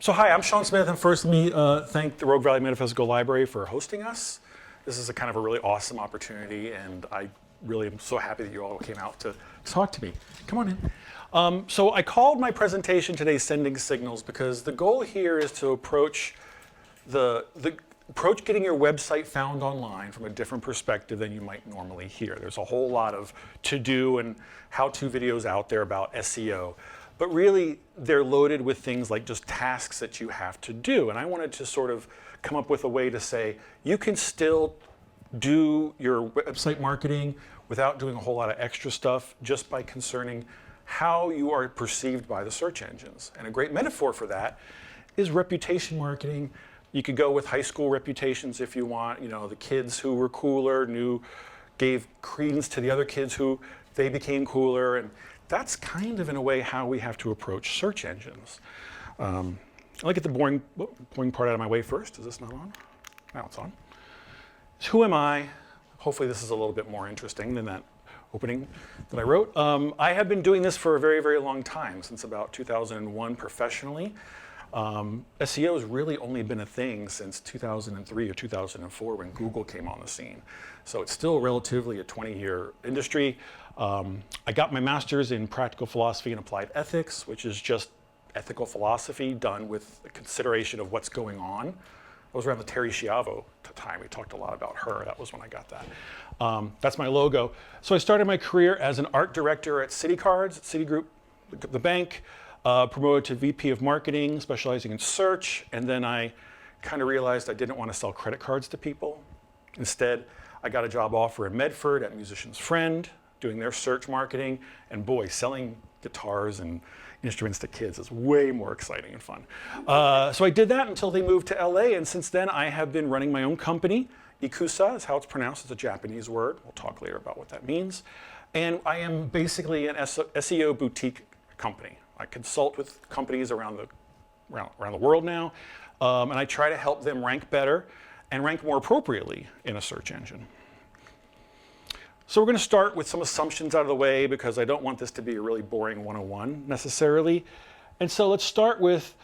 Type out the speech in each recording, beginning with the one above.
So hi, I'm Sean Smith, and first let me thank the Rogue Valley Metaphysical Library for hosting us. This is a kind of a really awesome opportunity, and I really am so happy that you all came out to talk to me. Come on in. So I called my presentation today Sending Signals because the goal here is to approach getting your website found online from a different perspective than you might normally hear. There's a whole lot of to-do and how-to videos out there about SEO. But really, they're loaded with things like just tasks that you have to do. And I wanted to sort of come up with a way to say, you can still do your website marketing without doing a whole lot of extra stuff just by concerning how you are perceived by the search engines. And a great metaphor for that is reputation marketing. You could go with high school reputations if you want. You know, the kids who were cooler gave credence to the other kids who they became cooler. And that's kind of, in a way, how we have to approach search engines. I'll get the boring part out of my way first. Is this not on? Now it's on. So who am I? Hopefully this is a little bit more interesting than that opening that I wrote. I have been doing this for a very, very long time, since about 2001 professionally. SEO has really only been a thing since 2003 or 2004 when Google came on the scene. So it's still relatively a 20-year industry. I got my master's in practical philosophy and applied ethics, which is just ethical philosophy done with a consideration of what's going on. I was around the Terry Schiavo time. We talked a lot about her. That was when I got that. That's my logo. So I started my career as an art director at Citicards, Citigroup, the bank. Promoted to VP of Marketing, specializing in search, and then I kind of realized I didn't want to sell credit cards to people. Instead, I got a job offer in Medford at Musician's Friend, doing their search marketing, and boy, selling guitars and instruments to kids is way more exciting and fun. So I did that until they moved to LA, and since then I have been running my own company. Ikusa is how it's pronounced. It's a Japanese word. We'll talk later about what that means. And I am basically an SEO boutique company. I consult with companies around the world now, and I try to help them rank better and rank more appropriately in a search engine. So we're going to start with some assumptions out of the way because I don't want this to be a really boring 101 necessarily. And so let's start with,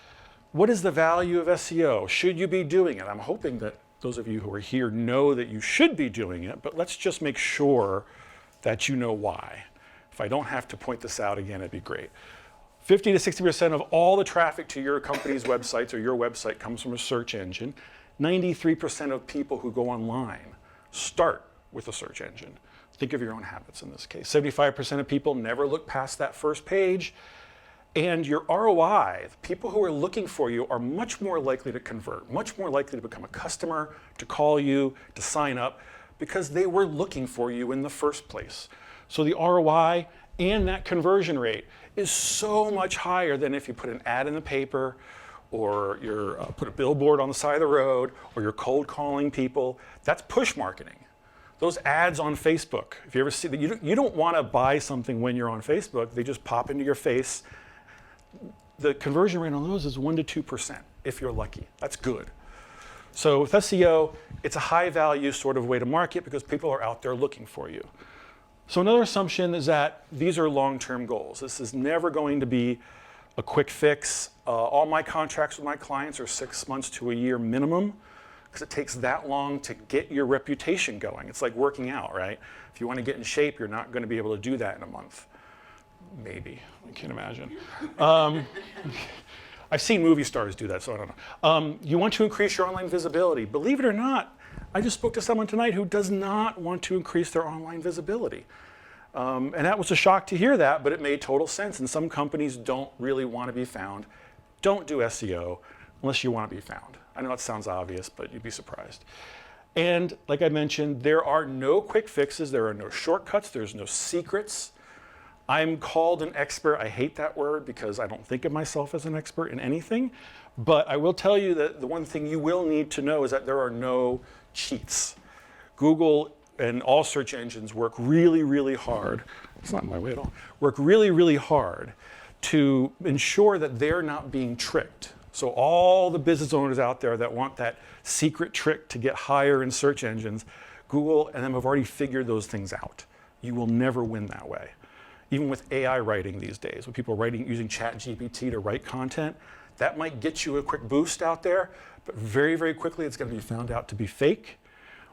what is the value of SEO? Should you be doing it? I'm hoping that those of you who are here know that you should be doing it, but let's just make sure that you know why. If I don't have to point this out again, it'd be great. 50 to 60% of all the traffic to your company's websites or your website comes from a search engine. 93% of people who go online start with a search engine. Think of your own habits in this case. 75% of people never look past that first page. And your ROI, the people who are looking for you, are much more likely to convert, much more likely to become a customer, to call you, to sign up, because they were looking for you in the first place. So the ROI and that conversion rate is so much higher than if you put an ad in the paper, or you're put a billboard on the side of the road, or you're cold calling people. That's push marketing. Those ads on Facebook, if you ever see that, you don't want to buy something when you're on Facebook. They just pop into your face. The conversion rate on those is 1 to 2%, if you're lucky. That's good. So with SEO, it's a high value sort of way to market because people are out there looking for you. So another assumption is that these are long-term goals. This is never going to be a quick fix. All my contracts with my clients are 6 months to a year minimum because it takes that long to get your reputation going. It's like working out, right? If you want to get in shape, you're not going to be able to do that in a month. Maybe. I can't imagine. I've seen movie stars do that, so I don't know. You want to increase your online visibility. Believe it or not, I just spoke to someone tonight who does not want to increase their online visibility. And that was a shock to hear that, but it made total sense. And some companies don't really want to be found. Don't do SEO unless you want to be found. I know it sounds obvious, but you'd be surprised. And like I mentioned, there are no quick fixes. There are no shortcuts. There's no secrets. I'm called an expert. I hate that word because I don't think of myself as an expert in anything. But I will tell you that the one thing you will need to know is that there are no cheats. Google and all search engines work really, really hard. It's not in my way at all. Work really, really hard to ensure that they're not being tricked. So all the business owners out there that want that secret trick to get higher in search engines, Google and them have already figured those things out. You will never win that way. Even with AI writing these days, with people writing using ChatGPT to write content, That might get you a quick boost out there, but very, very quickly it's going to be found out to be fake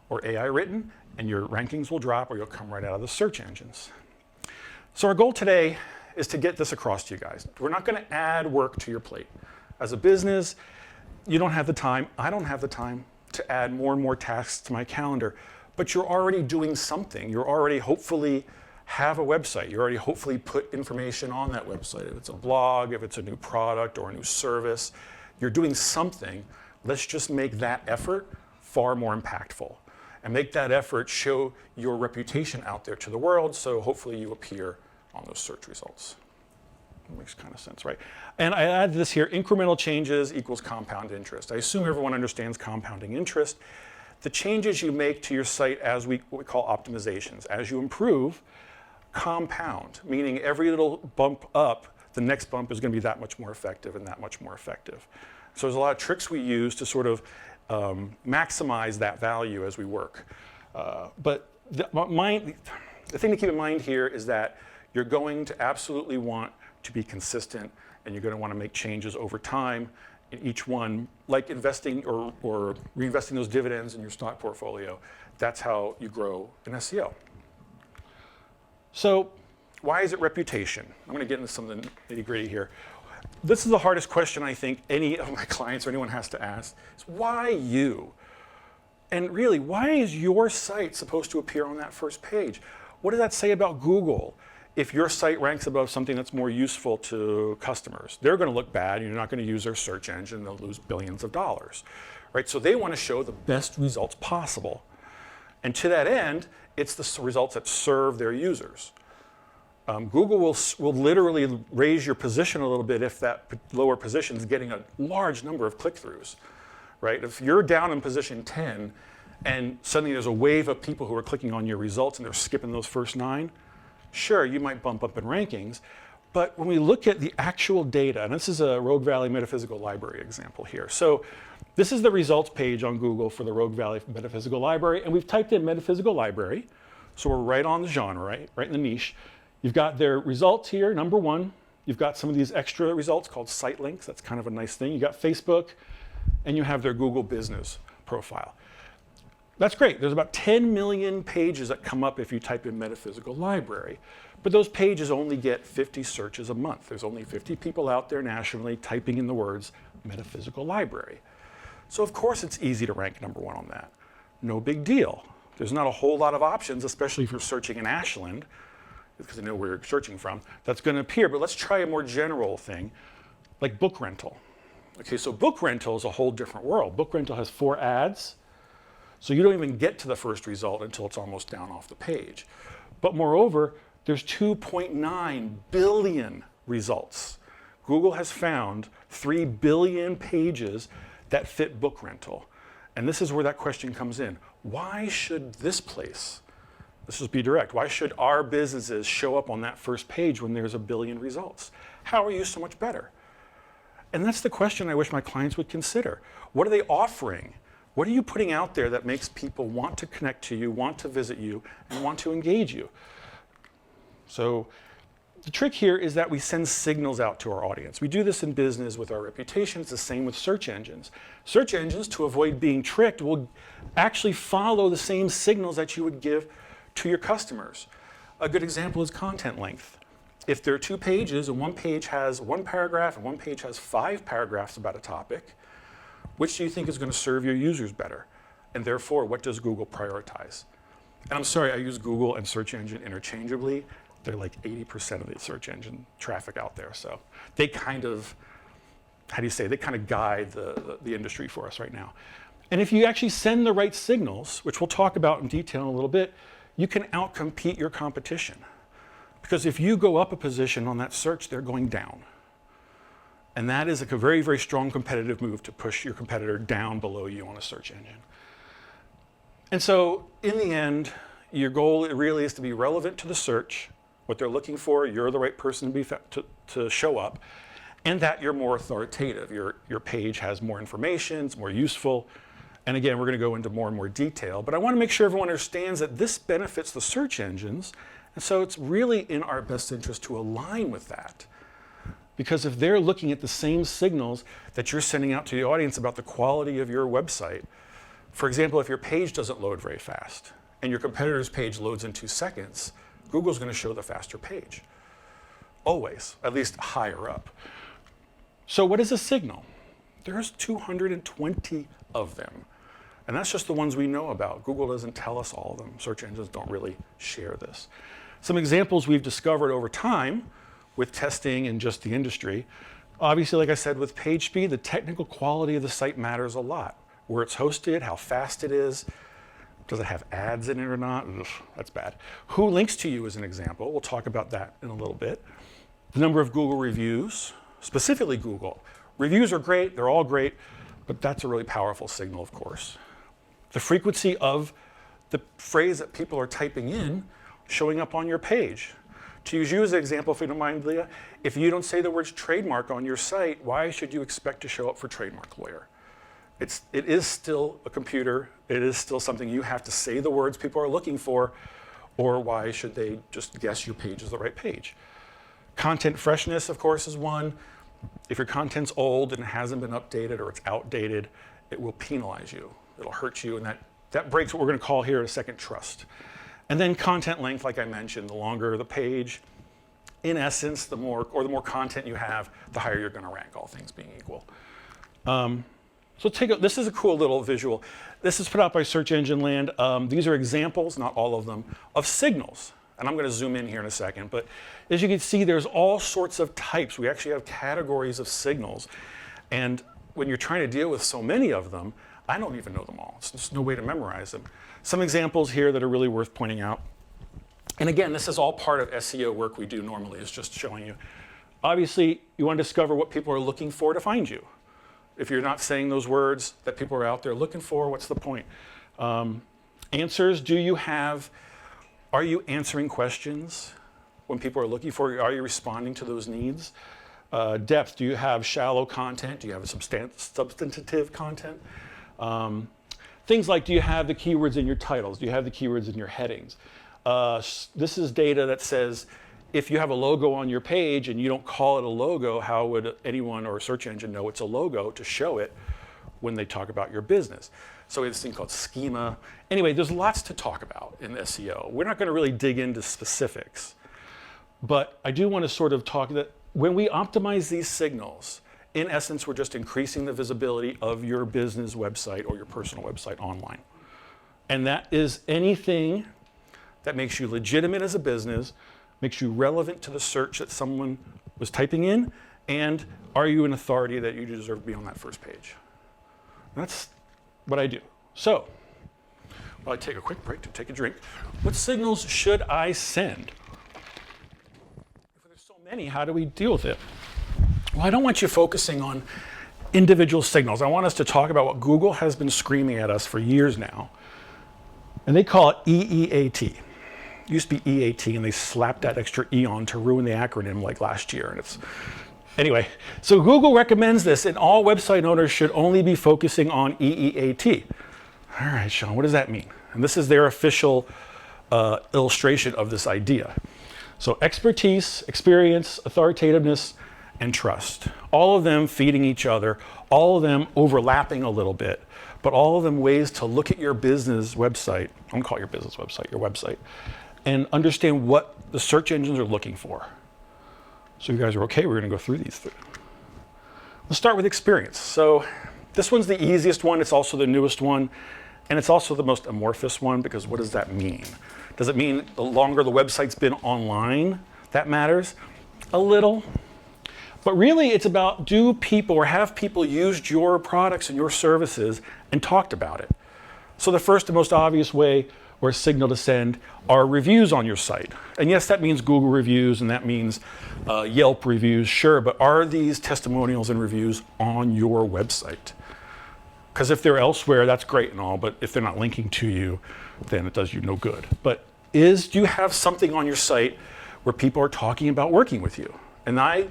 or AI written, and your rankings will drop or you'll come right out of the search engines. So our goal today is to get this across to you guys. We're not going to add work to your plate. As a business, you don't have the time, I don't have the time to add more and more tasks to my calendar, but you're already doing something. You're already hopefully have a website. You already hopefully put information on that website. If it's a blog, if it's a new product or a new service, you're doing something. Let's just make that effort far more impactful and make that effort show your reputation out there to the world, so hopefully you appear on those search results. That makes kind of sense, right? And I add this here, incremental changes equals compound interest. I assume everyone understands compounding interest. The changes you make to your site as what we call optimizations, as you improve, compound, meaning every little bump up, the next bump is going to be that much more effective and that much more effective. So there's a lot of tricks we use to sort of maximize that value as we work. But the thing to keep in mind here is that you're going to absolutely want to be consistent, and you're going to want to make changes over time in each one, like investing or reinvesting those dividends in your stock portfolio. That's how you grow in SEO. So why is it reputation? I'm going to get into some of the nitty-gritty here. This is the hardest question I think any of my clients or anyone has to ask. Is why you? And really, why is your site supposed to appear on that first page? What does that say about Google? If your site ranks above something that's more useful to customers, they're going to look bad, and you're not going to use their search engine, they'll lose billions of dollars, right? So they want to show the best results possible. And to that end, it's the results that serve their users. Google will literally raise your position a little bit if that lower position is getting a large number of click-throughs, right? If you're down in position 10 and suddenly there's a wave of people who are clicking on your results and they're skipping those first 9, sure, you might bump up in rankings, but when we look at the actual data, and this is a Rogue Valley Metaphysical Library example here. So this is the results page on Google for the Rogue Valley Metaphysical Library, and we've typed in Metaphysical Library, so we're right on the genre, right in the niche. You've got their results here, number 1. You've got some of these extra results called site links. That's kind of a nice thing. You got Facebook, and you have their Google business profile. That's great. There's about 10 million pages that come up if you type in Metaphysical Library. But those pages only get 50 searches a month. There's only 50 people out there nationally typing in the words Metaphysical Library. So of course it's easy to rank number 1 on that. No big deal. There's not a whole lot of options, especially if you're searching in Ashland, because I know where you're searching from, that's going to appear. But let's try a more general thing, like book rental. Okay, so book rental is a whole different world. Book rental has 4 ads, so you don't even get to the first result until it's almost down off the page. But moreover, there's 2.9 billion results. Google has found 3 billion pages that fit book rental. And this is where that question comes in. Why should this place, let's just be direct, why should our businesses show up on that first page when there's 1 billion results? How are you so much better? And that's the question I wish my clients would consider. What are they offering? What are you putting out there that makes people want to connect to you, want to visit you, and want to engage you? So the trick here is that we send signals out to our audience. We do this in business with our reputation. It's the same with search engines. Search engines, to avoid being tricked, will actually follow the same signals that you would give to your customers. A good example is content length. If there are 2 pages and one page has 1 paragraph and one page has 5 paragraphs about a topic, which do you think is going to serve your users better? And therefore, what does Google prioritize? And I'm sorry, I use Google and search engine interchangeably. They're like 80% of the search engine traffic out there. So they kind of, they kind of guide the industry for us right now. And if you actually send the right signals, which we'll talk about in detail in a little bit, you can outcompete your competition. Because if you go up a position on that search, they're going down. And that is a very, very strong competitive move to push your competitor down below you on a search engine. And so in the end, your goal really is to be relevant to the search, what they're looking for, you're the right person to show up, and that you're more authoritative. Your page has more information, it's more useful. And again, we're going to go into more and more detail, but I want to make sure everyone understands that this benefits the search engines, and so it's really in our best interest to align with that. Because if they're looking at the same signals that you're sending out to the audience about the quality of your website, for example, if your page doesn't load very fast and your competitor's page loads in 2 seconds, Google's going to show the faster page. Always, at least higher up. So what is a signal? There's 220 of them. And that's just the ones we know about. Google doesn't tell us all of them. Search engines don't really share this. Some examples we've discovered over time with testing and just the industry. Obviously, like I said, with page speed, the technical quality of the site matters a lot. Where it's hosted, how fast it is, does it have ads in it or not? Ugh, that's bad. Who links to you is an example. We'll talk about that in a little bit. The number of Google reviews, specifically Google. Reviews are great, they're all great, but that's a really powerful signal, of course. The frequency of the phrase that people are typing in showing up on your page. To use you as an example, if you don't mind, Leah, if you don't say the words trademark on your site, why should you expect to show up for Trademark Lawyer? It is still a computer. It is still something you have to say the words people are looking for, or why should they just guess your page is the right page? Content freshness, of course, is one. If your content's old and it hasn't been updated or it's outdated, it will penalize you. It'll hurt you, and that breaks what we're going to call here a second trust. And then content length, like I mentioned, the longer the page, in essence, the more content you have, the higher you're going to rank, all things being equal. So this is a cool little visual. This is put out by Search Engine Land. These are examples, not all of them, of signals. And I'm going to zoom in here in a second. But as you can see, there's all sorts of types. We actually have categories of signals. And when you're trying to deal with so many of them, I don't even know them all. There's no way to memorize them. Some examples here that are really worth pointing out. And again, this is all part of SEO work we do normally, is just showing you. Obviously, you want to discover what people are looking for to find you. If you're not saying those words that people are out there looking for, what's the point? Answers, are you answering questions when people are looking for you? Are you responding to those needs? Depth, do you have shallow content? Do you have a substantive content? Things like, do you have the keywords in your titles? Do you have the keywords in your headings? This is data that says, if you have a logo on your page and you don't call it a logo, how would anyone or a search engine know it's a logo to show it when they talk about your business? So we have this thing called schema. Anyway, there's lots to talk about in SEO. We're not going to really dig into specifics, but I do want to sort of talk that when we optimize these signals, in essence, we're just increasing the visibility of your business website or your personal website online. And that is anything that makes you legitimate as a business, makes you relevant to the search that someone was typing in, and are you an authority that you deserve to be on that first page? That's what I do. So, while I take a quick break to take a drink, what signals should I send? If there's so many, how do we deal with it? Well, I don't want you focusing on individual signals. I want us to talk about what Google has been screaming at us for years now, and they call it EEAT. It used to be EAT, and they slapped that extra E on to ruin the acronym like last year. And anyway, so Google recommends this, and all website owners should only be focusing on EEAT. All right, Sean, what does that mean? And this is their official illustration of this idea. So expertise, experience, authoritativeness, and trust. All of them feeding each other, all of them overlapping a little bit, but all of them ways to look at your business website, I'm gonna call it your business website, your website, and understand what the search engines are looking for. So you guys are okay, we're gonna go through these. Let's start with experience. So this one's the easiest one, it's also the newest one, and it's also the most amorphous one, because what does that mean? Does it mean the longer the website's been online, that matters? A little. But really it's about, do people or have people used your products and your services and talked about it? So the first and most obvious way or a signal to send are reviews on your site. And yes, that means Google reviews and that means Yelp reviews, sure, but are these testimonials and reviews on your website? Because if they're elsewhere, that's great and all, but if they're not linking to you, then it does you no good. But do you have something on your site where people are talking about working with you? And I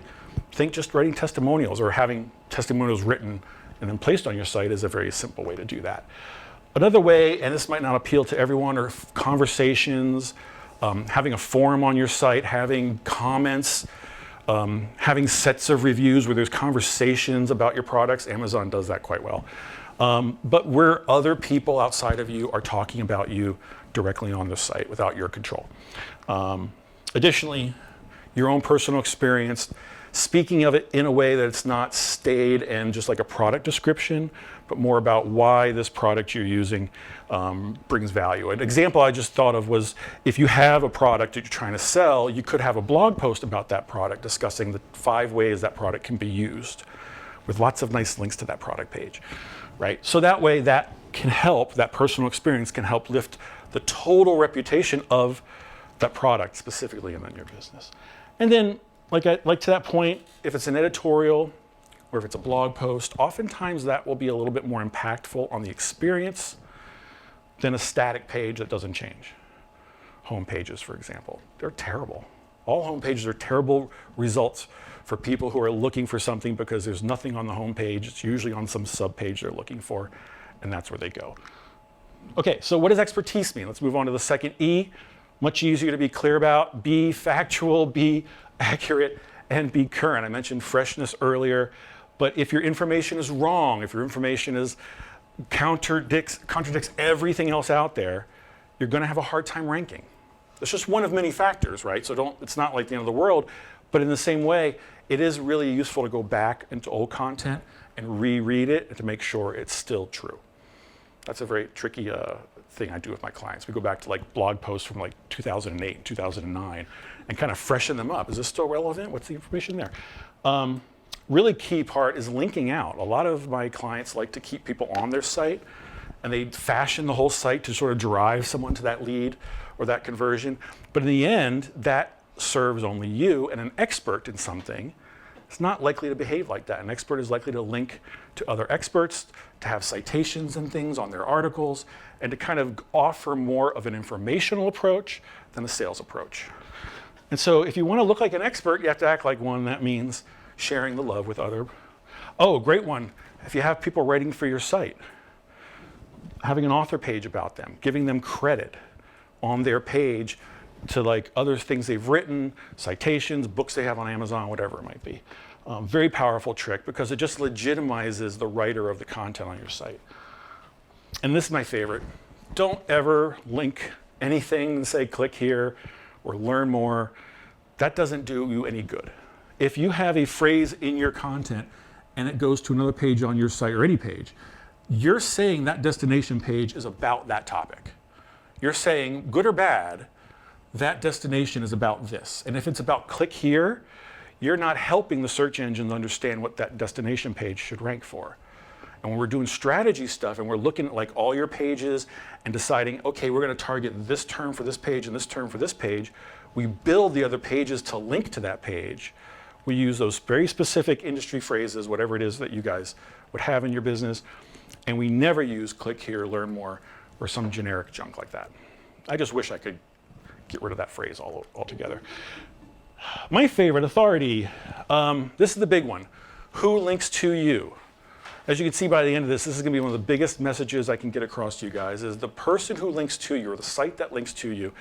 think just writing testimonials or having testimonials written and then placed on your site is a very simple way to do that. Another way, and this might not appeal to everyone, are conversations, having a forum on your site, having comments, having sets of reviews where there's conversations about your products. Amazon does that quite well. But where other people outside of you are talking about you directly on the site without your control. Additionally, your own personal experience, speaking of it in a way that it's not staid and just like a product description, but more about why this product you're using brings value. An example I just thought of was if you have a product that you're trying to sell, you could have a blog post about that product discussing the 5 ways that product can be used with lots of nice links to that product page, right? So that way that can help, that personal experience can help lift the total reputation of that product specifically and then your business. And then like to that point, if it's an editorial or if it's a blog post, oftentimes that will be a little bit more impactful on the experience than a static page that doesn't change. Home pages, for example, they're terrible. All home pages are terrible results for people who are looking for something because there's nothing on the home page. It's usually on some sub-page they're looking for, and that's where they go. Okay, so what does expertise mean? Let's move on to the second E. Much easier to be clear about. Be factual, be accurate, and be current. I mentioned freshness earlier, but if your information is wrong, if your information is contradicts everything else out there, you're going to have a hard time ranking. It's just one of many factors, right? So it's not like the end of the world, but in the same way, it is really useful to go back into old content and reread it and to make sure it's still true. That's a very tricky thing I do with my clients. We go back to like blog posts from like 2008 and 2009 and kind of freshen them up. Is this still relevant? What's the information there? Really key part is linking out. A lot of my clients like to keep people on their site and they fashion the whole site to sort of drive someone to that lead or that conversion. But in the end, that serves only you, and an expert in something is not likely to behave like that. An expert is likely to link to other experts, to have citations and things on their articles, and to kind of offer more of an informational approach than a sales approach. And so if you want to look like an expert, you have to act like one. That means sharing the love with other. Oh, great one. If you have people writing for your site, having an author page about them, giving them credit on their page to like other things they've written, citations, books they have on Amazon, whatever it might be. Very powerful trick because it just legitimizes the writer of the content on your site. And this is my favorite. Don't ever link anything and say click here or learn more. That doesn't do you any good. If you have a phrase in your content and it goes to another page on your site or any page, you're saying that destination page is about that topic. You're saying, good or bad, that destination is about this. And if it's about click here, you're not helping the search engines understand what that destination page should rank for. And when we're doing strategy stuff and we're looking at like all your pages and deciding, okay, we're going to target this term for this page and this term for this page, we build the other pages to link to that page. We use those very specific industry phrases, whatever it is that you guys would have in your business. And we never use click here, learn more, or some generic junk like that. I just wish I could get rid of that phrase altogether. My favorite, authority. This is the big one. Who links to you? As you can see by the end of this, this is going to be one of the biggest messages I can get across to you guys, is the person who links to you or the site that links to you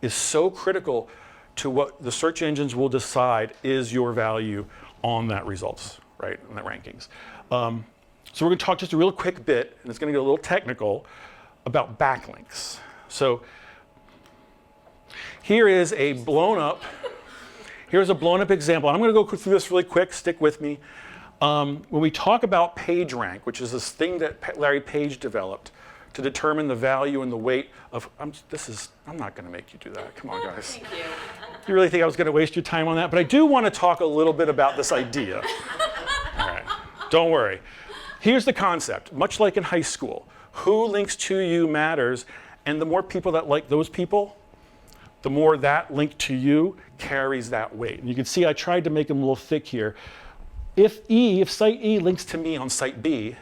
is so critical to what the search engines will decide is your value on that results, right, on that rankings. So we're going to talk just a real quick bit, and it's going to get a little technical, about backlinks. So here's a blown up example. I'm going to go through this really quick, stick with me. When we talk about PageRank, which is this thing that Larry Page developed to determine the value and the weight of, I'm not going to make you do that. Come on, guys. Thank you. You really think I was going to waste your time on that? But I do want to talk a little bit about this idea. All right, don't worry. Here's the concept. Much like in high school, who links to you matters, and the more people that like those people, the more that link to you carries that weight. And you can see I tried to make them a little thick here. If site E links to me on site B,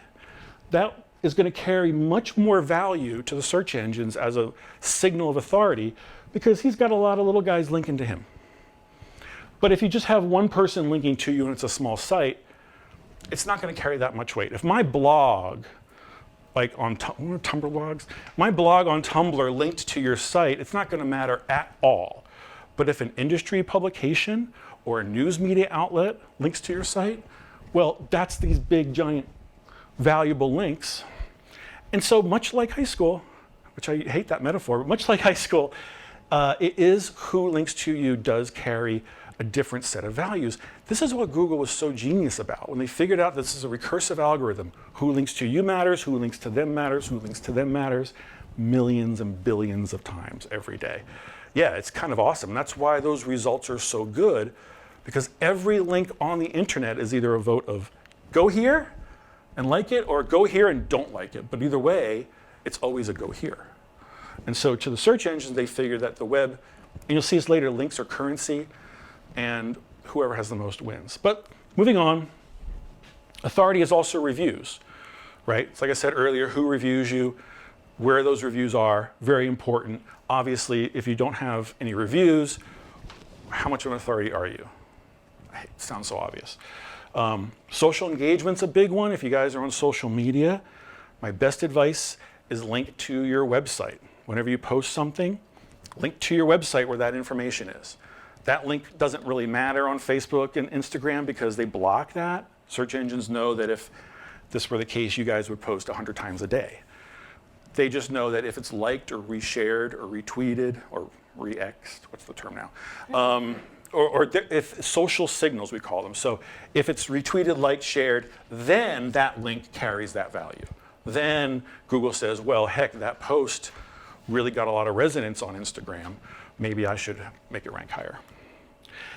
that is going to carry much more value to the search engines as a signal of authority because he's got a lot of little guys linking to him. But if you just have one person linking to you and it's a small site, it's not going to carry that much weight. If my blog, like on Tumblr blogs, my blog on Tumblr linked to your site, it's not going to matter at all. But if an industry publication or a news media outlet links to your site, well, that's these big, giant, valuable links. And so much like high school, which I hate that metaphor, but much like high school, it is who links to you does carry a different set of values. This is what Google was so genius about when they figured out this is a recursive algorithm. Who links to you matters, who links to them matters, who links to them matters, millions and billions of times every day. Yeah, it's kind of awesome. That's why those results are so good, because every link on the internet is either a vote of go here and like it, or go here and don't like it. But either way, it's always a go here. And so to the search engines, they figured that the web, and you'll see this later, links are currency, and whoever has the most wins. But moving on, authority is also reviews, right? It's like I said earlier, who reviews you, where those reviews are, very important. Obviously, if you don't have any reviews, how much of an authority are you? It sounds so obvious. Social engagement's a big one. If you guys are on social media, my best advice is link to your website. Whenever you post something, link to your website where that information is. That link doesn't really matter on Facebook and Instagram because they block that. Search engines know that if this were the case, you guys would post 100 times a day. They just know that if it's liked or reshared or retweeted or re-xed, what's the term now? If social signals, we call them. So if it's retweeted, liked, shared, then that link carries that value. Then Google says, well, heck, that post really got a lot of resonance on Instagram. Maybe I should make it rank higher.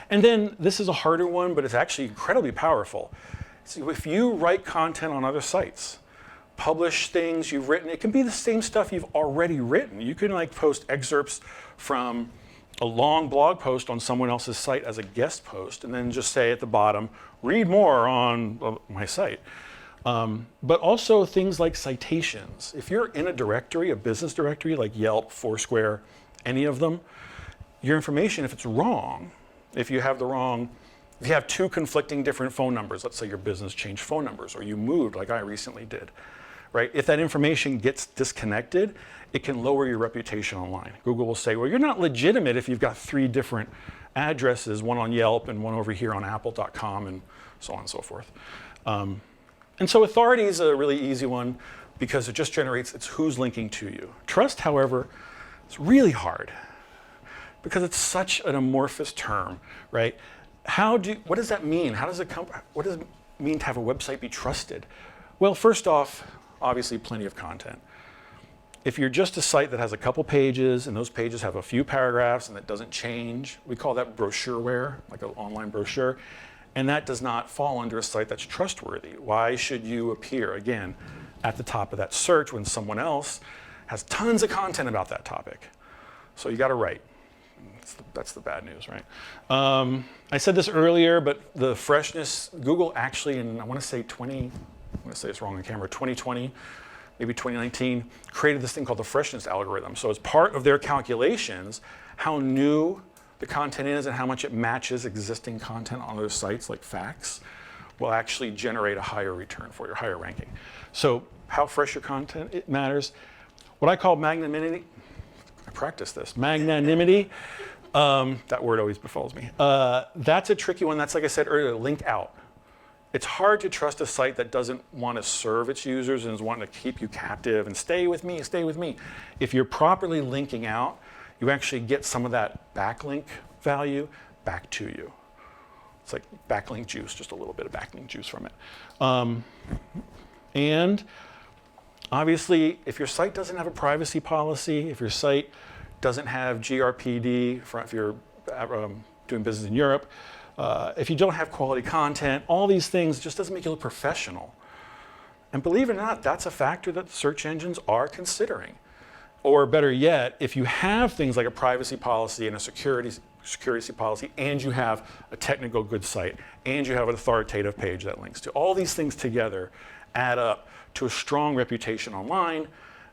And then this is a harder one, but it's actually incredibly powerful. So if you write content on other sites, publish things you've written, it can be the same stuff you've already written. You can like post excerpts from a long blog post on someone else's site as a guest post, and then just say at the bottom, read more on my site. But also things like citations. If you're in a directory, a business directory like Yelp, Foursquare, any of them, your information, if it's wrong, if you have two conflicting different phone numbers, let's say your business changed phone numbers or you moved like I recently did, right? If that information gets disconnected, it can lower your reputation online. Google will say, well, you're not legitimate if you've got 3 different addresses, one on Yelp and one over here on apple.com and so on and so forth. And so authority is a really easy one because it just generates, it's who's linking to you. Trust, however, is really hard because it's such an amorphous term, right? What does that mean? What does it mean to have a website be trusted? Well, first off, obviously plenty of content. If you're just a site that has a couple pages and those pages have a few paragraphs and that doesn't change, we call that brochureware, like an online brochure, and that does not fall under a site that's trustworthy. Why should you appear, again, at the top of that search when someone else has tons of content about that topic? So you gotta write. That's the bad news, right? I said this earlier, but the freshness, Google actually in, I wanna say this wrong on camera, 2020, maybe 2019, created this thing called the freshness algorithm. So as part of their calculations, how new the content is and how much it matches existing content on other sites like facts will actually generate a higher return for your higher ranking. So how fresh your content, it matters. What I call magnanimity, I practice this, magnanimity, that word always befalls me. That's a tricky one. That's, like I said earlier, link out. It's hard to trust a site that doesn't want to serve its users and is wanting to keep you captive and stay with me, stay with me. If you're properly linking out, you actually get some of that backlink value back to you. It's like backlink juice, just a little bit of backlink juice from it. And obviously, if your site doesn't have a privacy policy, if your site doesn't have GRPD, if you're doing business in Europe, if you don't have quality content, all these things just doesn't make you look professional. And believe it or not, that's a factor that search engines are considering. Or better yet, if you have things like a privacy policy and a security policy, and you have a technical good site, and you have an authoritative page that links to, all these things together add up to a strong reputation online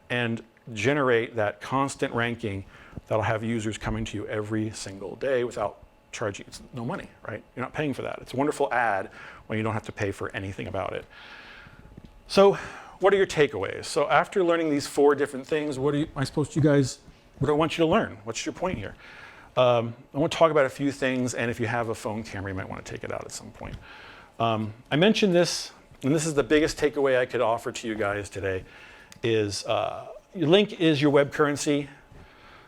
and generate that constant ranking that'll have users coming to you every single day without charging you no money, right? You're not paying for that. It's a wonderful ad when you don't have to pay for anything about it. So what are your takeaways? So after learning these 4 different things, what do I want you to learn? What's your point here? I want to talk about a few things, and if you have a phone camera, you might want to take it out at some point. I mentioned this, and this is the biggest takeaway I could offer to you guys today, is your link is your web currency.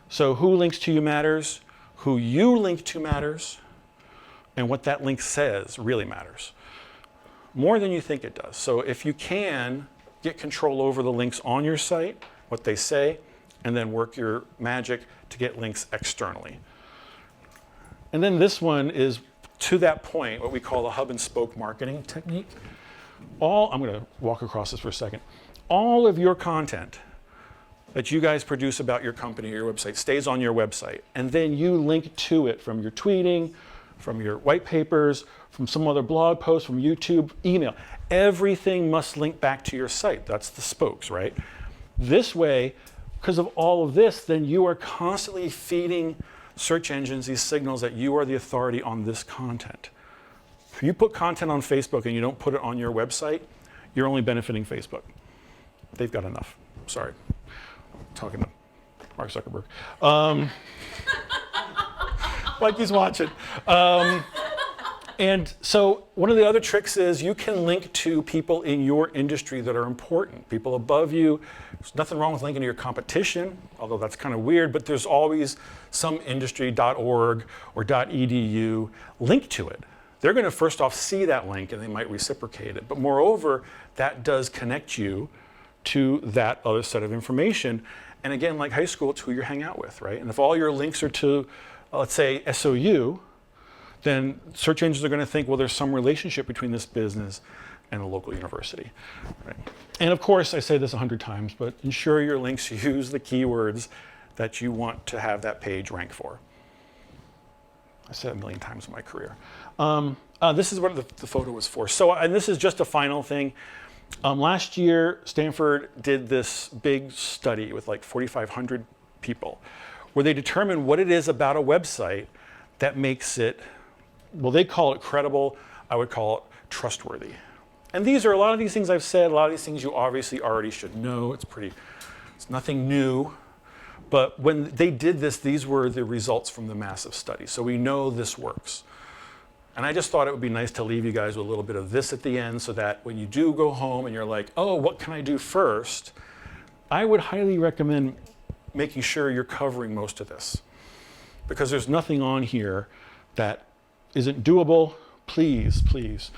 So who links to you matters, who you link to matters, and what that link says really matters. More than you think it does. So if you can, get control over the links on your site, what they say, and then work your magic to get links externally. And then this one is, to that point, what we call the hub and spoke marketing technique. I'm going to walk across this for a second. All of your content that you guys produce about your company or your website stays on your website, and then you link to it from your tweeting, from your white papers, from some other blog post, from YouTube, email. Everything must link back to your site. That's the spokes, right? This way, because of all of this, then you are constantly feeding search engines these signals that you are the authority on this content. If you put content on Facebook and you don't put it on your website, you're only benefiting Facebook. They've got enough. Sorry. I'm talking to Mark Zuckerberg. Like he's watching. And so one of the other tricks is you can link to people in your industry that are important, people above you. There's nothing wrong with linking to your competition, although that's kind of weird, but there's always some industry.org or .edu link to it. They're going to first off see that link and they might reciprocate it. But moreover, that does connect you to that other set of information. And again, like high school, it's who you hang out with, right? And if all your links are to, let's say, SOU, then search engines are going to think, well, there's some relationship between this business and a local university. Right? And of course, I say this 100 times, but ensure your links use the keywords that you want to have that page rank for. I said it 1 million times in my career. This is what the photo was for. So, and this is just a final thing. Last year, Stanford did this big study with like 4,500 people, where they determined what it is about a website that makes it, well, they call it credible. I would call it trustworthy. And these are a lot of these things I've said, a lot of these things you obviously already should know. It's nothing new. But when they did this, these were the results from the massive study. So we know this works. And I just thought it would be nice to leave you guys with a little bit of this at the end so that when you do go home and you're like, oh, what can I do first? I would highly recommend making sure you're covering most of this. Because there's nothing on here that isn't doable. Please, please,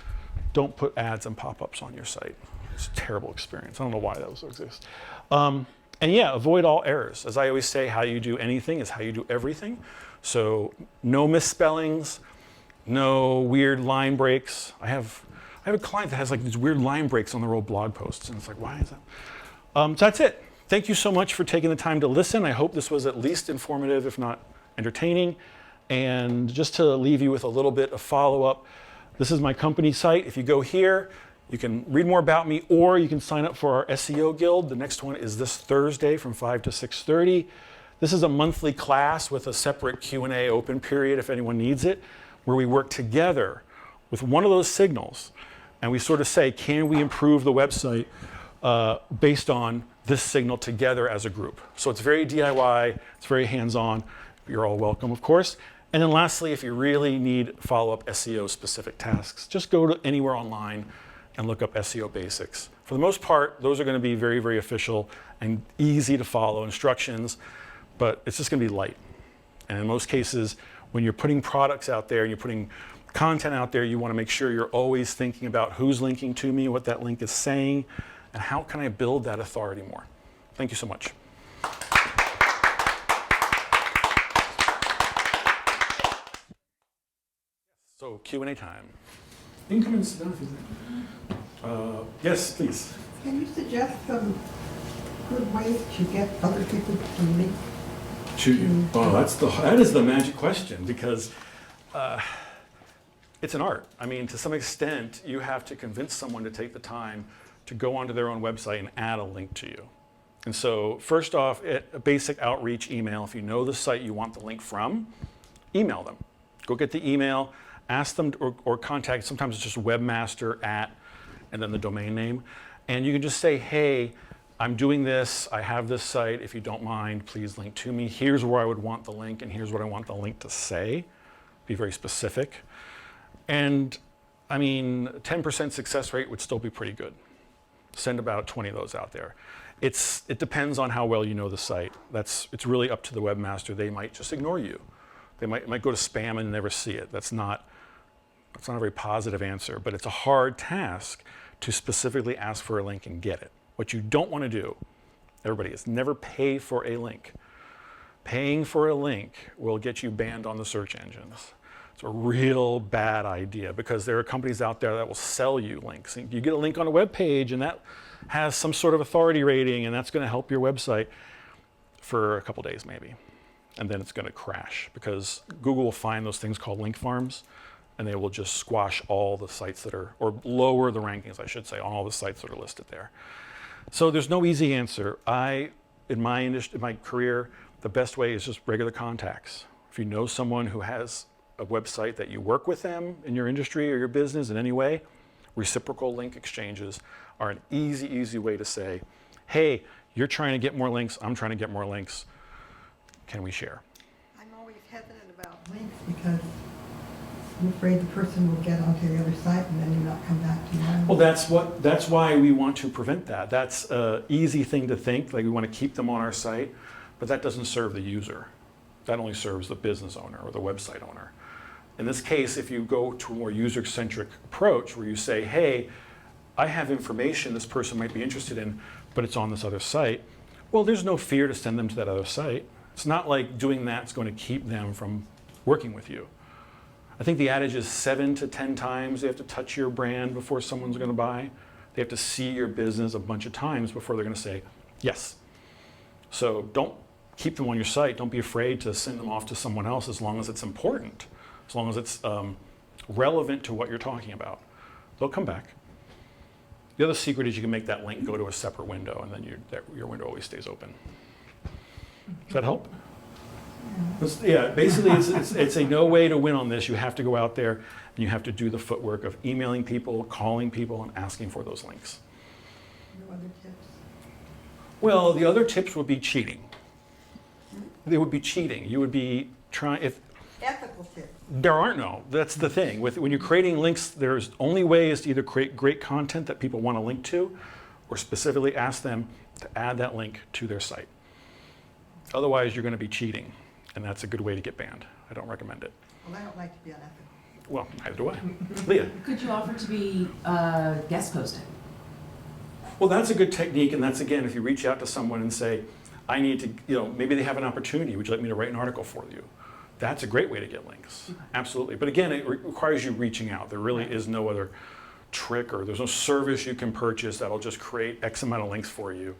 don't put ads and pop-ups on your site. It's a terrible experience. I don't know why those exist. And yeah, avoid all errors. As I always say, how you do anything is how you do everything. So no misspellings, no weird line breaks. I have a client that has like these weird line breaks on their old blog posts, and it's like, why is that? So that's it. Thank you so much for taking the time to listen. I hope this was at least informative, if not entertaining. And just to leave you with a little bit of follow-up, this is my company site. If you go here, you can read more about me, or you can sign up for our SEO Guild. The next one is this Thursday from 5 to 6:30. This is a monthly class with a separate Q&A open period if anyone needs it, where we work together with one of those signals, and we sort of say, can we improve the website based on this signal together as a group? So it's very DIY, it's very hands-on. You're all welcome, of course. And then lastly, if you really need follow-up SEO specific tasks, just go to anywhere online and look up SEO basics. For the most part, those are going to be very, very official and easy to follow instructions, but it's just going to be light. And in most cases, when you're putting products out there and you're putting content out there, you want to make sure you're always thinking about who's linking to me, what that link is saying, and how can I build that authority more. Thank you so much. So Q&A time. Incoming yes, please. Can you suggest some good ways to get other people to link? That is the magic question, because it's an art. I mean, to some extent, you have to convince someone to take the time to go onto their own website and add a link to you. And so first off, a basic outreach email. If you know the site you want the link from, email them. Go get the email, ask them, or contact, sometimes it's just webmaster @ and then the domain name. And you can just say, hey, I'm doing this, I have this site, if you don't mind, please link to me. Here's where I would want the link, and here's what I want the link to say. Be very specific. And I mean, 10% success rate would still be pretty good. Send about 20 of those out there. It depends on how well you know the site. It's really up to the webmaster. They might just ignore you. They might go to spam and never see it. That's not a very positive answer, but it's a hard task to specifically ask for a link and get it. What you don't want to do, everybody, is never pay for a link. Paying for a link will get you banned on the search engines. It's a real bad idea because there are companies out there that will sell you links. You get a link on a web page and that has some sort of authority rating and that's going to help your website for a couple days maybe. And then it's going to crash because Google will find those things called link farms and they will just squash all the sites that are, or lower the rankings, I should say, on all the sites that are listed there. So there's no easy answer. In my career, the best way is just regular contacts. If you know someone who has a website that you work with them in your industry or your business in any way, reciprocal link exchanges are an easy way to say, hey, you're trying to get more links, I'm trying to get more links. Can we share? I'm always hesitant about links because I'm afraid the person will get onto the other site and then you not come back to you. Well, that's why we want to prevent that. That's an easy thing to think, like we want to keep them on our site, but that doesn't serve the user. That only serves the business owner or the website owner. In this case, if you go to a more user-centric approach where you say, hey, I have information this person might be interested in, but it's on this other site, well, there's no fear to send them to that other site. It's not like doing that's going to keep them from working with you. I think the adage is 7 to 10 times they have to touch your brand before someone's going to buy. They have to see your business a bunch of times before they're going to say yes. So don't keep them on your site. Don't be afraid to send them off to someone else as long as it's important, as long as it's relevant to what you're talking about. They'll come back. The other secret is you can make that link go to a separate window, and then your window always stays open. Does that help? Yeah, basically it's a no way to win on this. You have to go out there and you have to do the footwork of emailing people, calling people, and asking for those links. No other tips? Well, the other tips would be cheating. They would be cheating. You would be trying, if Ethical tips. there aren't no, that's the thing. When you're creating links, there's only way is to either create great content that people want to link to, or specifically ask them to add that link to their site. Otherwise, you're going to be cheating, and that's a good way to get banned. I don't recommend it. Well, I don't like to be unethical. Well, neither do I. Leah. Could you offer to be guest posting? Well, that's a good technique, and that's, again, if you reach out to someone and say, I need to, maybe they have an opportunity, would you like me to write an article for you? That's a great way to get links. Okay. Absolutely. But again, it requires you reaching out. There really is no other trick, or there's no service you can purchase that'll just create X amount of links for you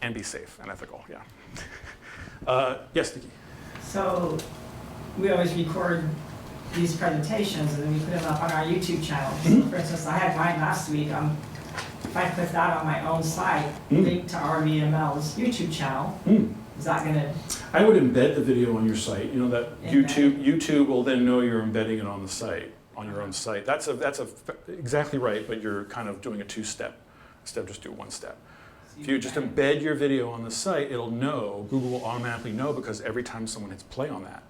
and be safe and ethical, yeah. Yes, Nikki? So we always record these presentations and then we put them up on our YouTube channel. So for instance, I had mine last week. If I put that on my own site, link to RVML's YouTube channel, is that going to? I would embed the video on your site. You know that Embed. YouTube will then know you're embedding it on the site, on your own site. That's exactly right, but you're kind of doing a two-step instead of just do one step. If you just embed your video on the site, it'll know, Google will automatically know, because every time someone hits play on that,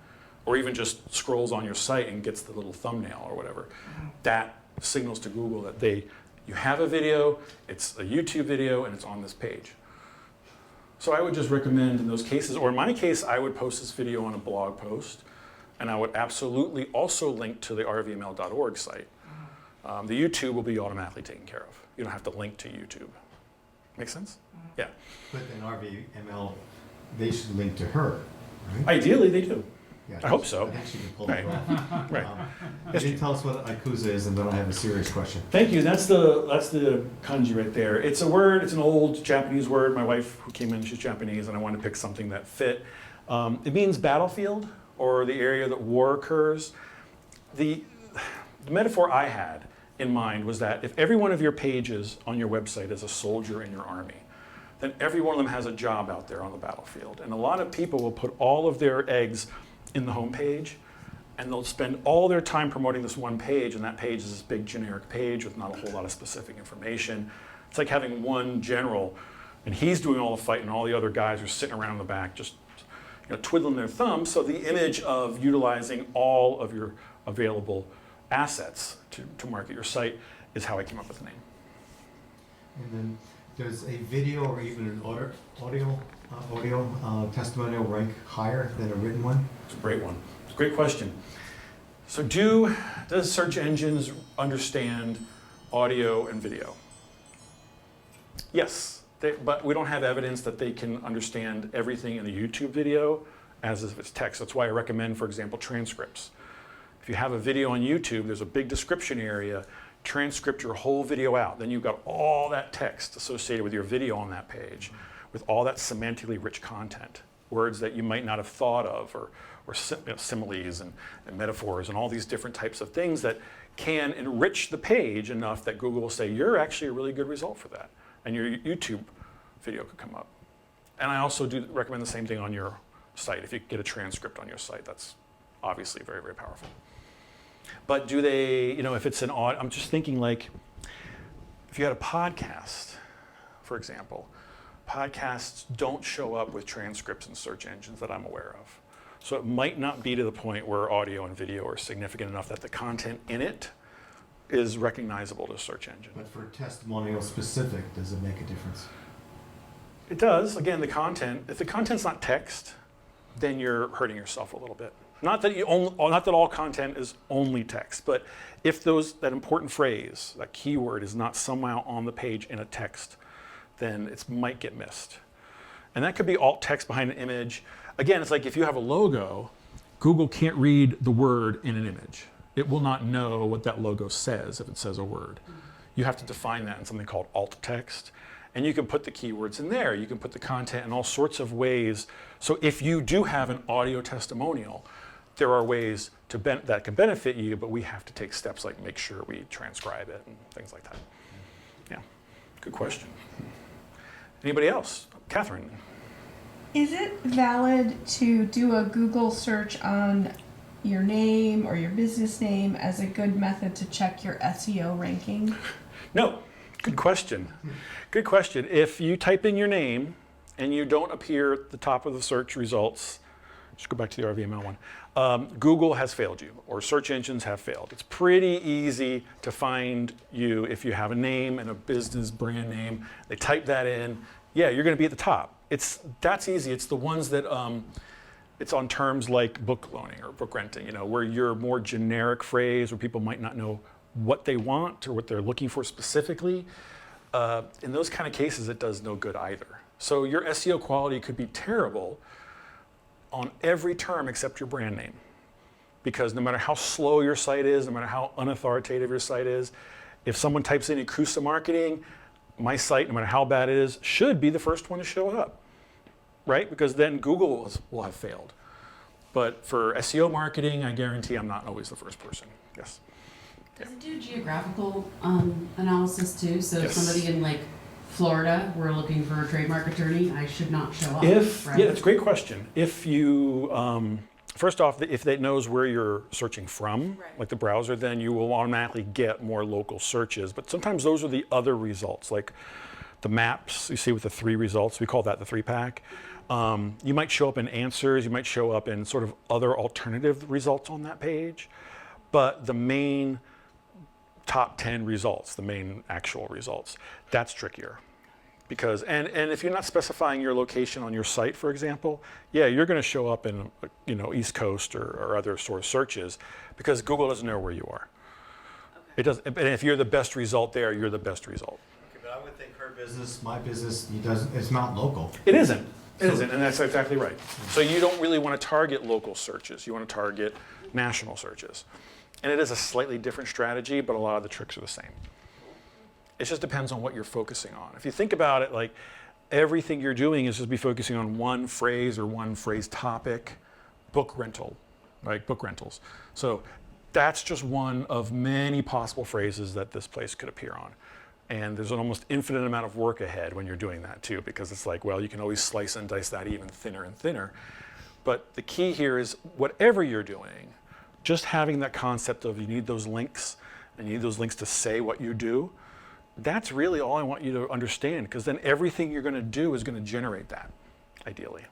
or even just scrolls on your site and gets the little thumbnail or whatever, that signals to Google that you have a video, it's a YouTube video, and it's on this page. So I would just recommend in those cases, or in my case, I would post this video on a blog post, and I would absolutely also link to the rvml.org site. The YouTube will be automatically taken care of. You don't have to link to YouTube. Make sense? Yeah. But then RVML, they should link to her, right? Ideally, they do. Yeah, I hope so. I think she can pull Right. it off. Right. Can you tell us what Ikuza is, and then I have a serious question. Thank you. That's the kanji right there. It's a word. It's an old Japanese word. My wife, who came in, she's Japanese, and I wanted to pick something that fit. It means battlefield, or the area that war occurs. The metaphor I had in mind was that if every one of your pages on your website is a soldier in your army, then every one of them has a job out there on the battlefield. And a lot of people will put all of their eggs in the home page, and they'll spend all their time promoting this one page, and that page is this big generic page with not a whole lot of specific information. It's like having one general, and he's doing all the fighting, and all the other guys are sitting around in the back just twiddling their thumbs. So the image of utilizing all of your available assets to market your site is how I came up with the name. And then does a video or even an audio testimonial rank higher than a written one? It's a great one. It's a great question. So does search engines understand audio and video? Yes, but we don't have evidence that they can understand everything in a YouTube video as if it's text. That's why I recommend, for example, transcripts. If you have a video on YouTube, there's a big description area, transcript your whole video out. Then you've got all that text associated with your video on that page, with all that semantically rich content, words that you might not have thought of, or similes and metaphors and all these different types of things that can enrich the page enough that Google will say, you're actually a really good result for that. And your YouTube video could come up. And I also do recommend the same thing on your site. If you get a transcript on your site, that's obviously very, very powerful. But do they, if it's I'm just thinking like, if you had a podcast, for example, podcasts don't show up with transcripts in search engines that I'm aware of. So it might not be to the point where audio and video are significant enough that the content in it is recognizable to a search engine. But for testimonial specific, does it make a difference? It does. Again, the content, if the content's not text, then you're hurting yourself a little bit. Not that all content is only text, but if that important phrase, that keyword is not somehow on the page in a text, then it might get missed. And that could be alt text behind an image. Again, it's like if you have a logo, Google can't read the word in an image. It will not know what that logo says if it says a word. You have to define that in something called alt text. And you can put the keywords in there. You can put the content in all sorts of ways. So if you do have an audio testimonial, there are ways that can benefit you, but we have to take steps like make sure we transcribe it and things like that. Yeah, good question. Anybody else? Catherine. Is it valid to do a Google search on your name or your business name as a good method to check your SEO ranking? No. Good question. Good question. If you type in your name and you don't appear at the top of the search results, just go back to the RVML one, Google has failed you, or search engines have failed. It's pretty easy to find you if you have a name and a business brand name. They type that in. Yeah, you're going to be at the top. That's easy. It's the ones that it's on terms like book loaning or book renting, where you're more generic phrase where people might not know what they want or what they're looking for specifically. In those kind of cases, it does no good either. So your SEO quality could be terrible on every term except your brand name. Because no matter how slow your site is, no matter how unauthoritative your site is, if someone types in Yakuza marketing, my site, no matter how bad it is, should be the first one to show up, right? Because then Google will have failed. But for SEO marketing, I guarantee I'm not always the first person. Yes. Does it do geographical analysis too? So Yes. if somebody in like Florida, we're looking for a trademark attorney, I should not show up. Right? Yeah, that's a great question. If you, first off, if it knows where you're searching from, Right. like the browser, then you will automatically get more local searches. But sometimes those are the other results, like the maps you see with the 3 results. We call that the 3-pack. You might show up in answers. You might show up in sort of other alternative results on that page. But the main top 10 results, the main actual results, that's trickier. Because, and if you're not specifying your location on your site, for example, yeah, you're going to show up in, East Coast or other sort of searches because Google doesn't know where you are. Okay. It doesn't, and if you're the best result there, you're the best result. Okay, but I would think her business, my business, it's not local. It isn't. It isn't, and that's exactly right. So you don't really want to target local searches. You want to target national searches. And it is a slightly different strategy, but a lot of the tricks are the same. It just depends on what you're focusing on. If you think about it, like everything you're doing is just be focusing on one phrase or one phrase topic, book rental, right? Book rentals. So that's just one of many possible phrases that this place could appear on. And there's an almost infinite amount of work ahead when you're doing that too, because it's like, well, you can always slice and dice that even thinner and thinner. But the key here is whatever you're doing, just having that concept of you need those links, and you need those links to say what you do, that's really all I want you to understand, because then everything you're going to do is going to generate that, ideally.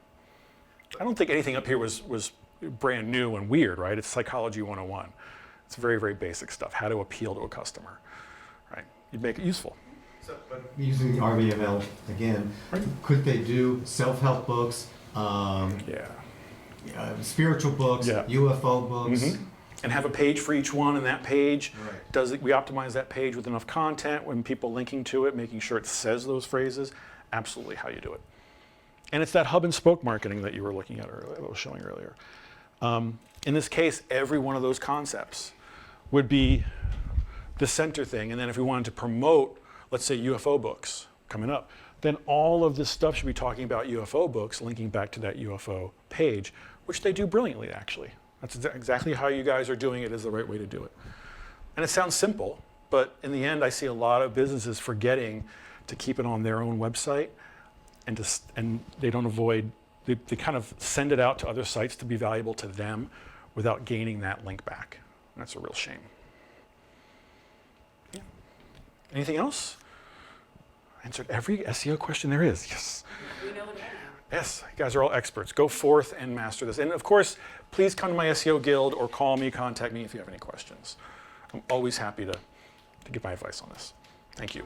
I don't think anything up here was brand new and weird, right? It's psychology 101. It's very, very basic stuff, how to appeal to a customer, right? You'd make it useful. So, but using RVML again, could they do self-help books, Yeah. spiritual books, Yeah. UFO books? Mm-hmm. And have a page for each one, and that page, Right. we optimize that page with enough content, when people linking to it, making sure it says those phrases, absolutely how you do it. And it's that hub and spoke marketing that you were looking at earlier, I was showing earlier. In this case, every one of those concepts would be the center thing, and then if we wanted to promote, let's say UFO books coming up, then all of this stuff should be talking about UFO books, linking back to that UFO page, which they do brilliantly, actually. That's exactly how you guys are doing it, is the right way to do it. And it sounds simple, but in the end, I see a lot of businesses forgetting to keep it on their own website, and they don't avoid, they kind of send it out to other sites to be valuable to them without gaining that link back. That's a real shame. Yeah. Anything else? Answered every SEO question there is. Yes. We know what Yes, you guys are all experts. Go forth and master this. And of course, please come to my SEO guild or call me, contact me if you have any questions. I'm always happy to give my advice on this. Thank you.